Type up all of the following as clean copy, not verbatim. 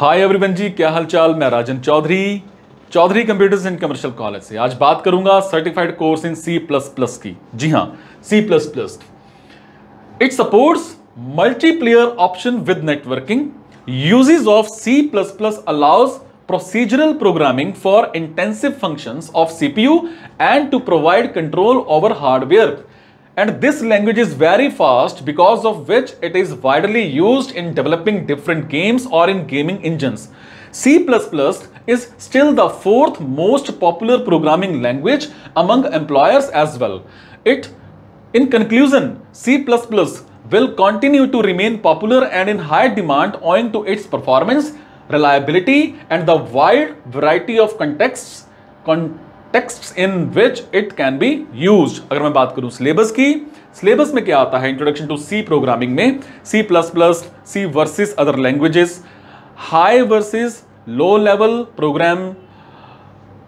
Hi everyone जी, क्या हालचाल। मैं Rajan Chaudhary computers and commercial college से आज बात करूंगा सर्टिफाइड कोर्स इन C++ की। जी हां, C++। It supports multiplayer option with networking. Uses of C++ allows procedural programming for intensive functions of CPU and to provide control over hardware. And this language is very fast, because of which it is widely used in developing different games or in gaming engines. C++ is still the fourth most popular programming language among employers as well. In conclusion, C++ will continue to remain popular and in high demand owing to its performance, reliability, and the wide variety of contexts in which it can be used. अगर मैं बात करूं syllabus की, syllabus में क्या आता है introduction to C programming में, C++, C versus other languages, high versus low level program,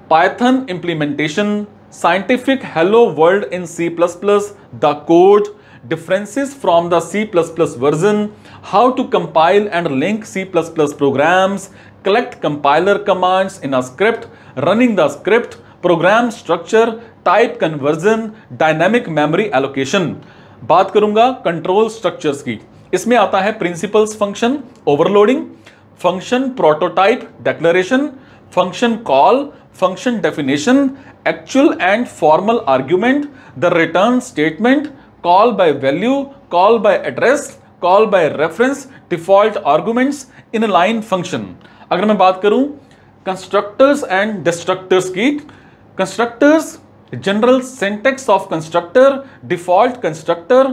Python implementation, scientific hello world in C++, the code, differences from the C++ version, how to compile and link C++ programs, collect compiler commands in a script, running the script, program structure, type conversion, dynamic memory allocation. बात करूंगा control structures की। इसमें आता है principles function overloading, function prototype declaration, function call, function definition, actual and formal argument, the return statement, call by value, call by address, call by reference, default arguments, inline function. अगर मैं बात करूं constructors and destructors की, constructors, general syntax of constructor, default constructor,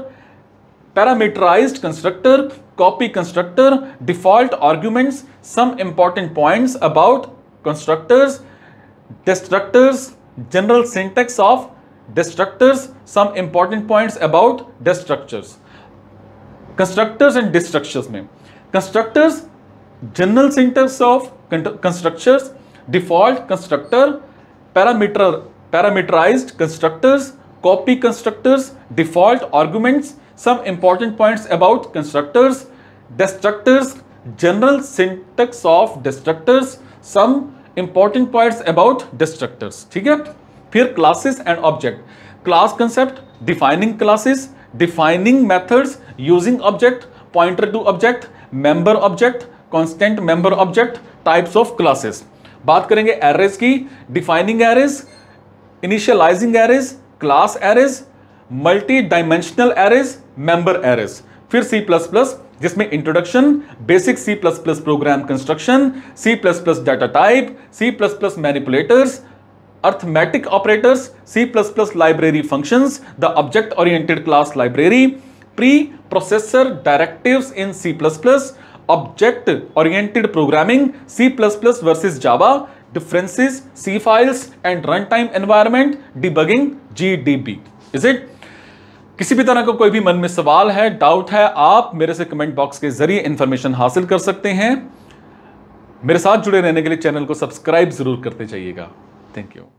parameterised constructor, copy constructor, default arguments, some important points about constructors, destructors, general syntax of destructors, some important points about destructors. Constructors and destructors में constructors, general syntax of constructors, default constructor, parameterized constructors, copy constructors, default arguments, some important points about constructors, destructors, general syntax of destructors, some important points about destructors. ठीक है। फिर classes and object, class concept, defining classes, defining methods, using object, pointer to object, member object, constant member object, types of classes. बात करेंगे arrays की, defining arrays, initialising arrays, class arrays, multi dimensional arrays, member arrays. फिर C++, जिसमें introduction, basic C++ program construction, C++ data type, C++ manipulators, arithmetic operators, C++ library functions, the object oriented class library, pre-processor directives in C++, object oriented programming, C++ versus Java, differences, C files and runtime environment, debugging, GDB. Is it? किसी भी तरह का कोई भी मन में सवाल है, डाउट है, आप मेरे से कमेंट बॉक्स के जरिए इंफॉर्मेशन हासिल कर सकते हैं। मेरे साथ जुड़े रहने के लिए चैनल को सब्सक्राइब जरूर करते जाइएगा। Thank you.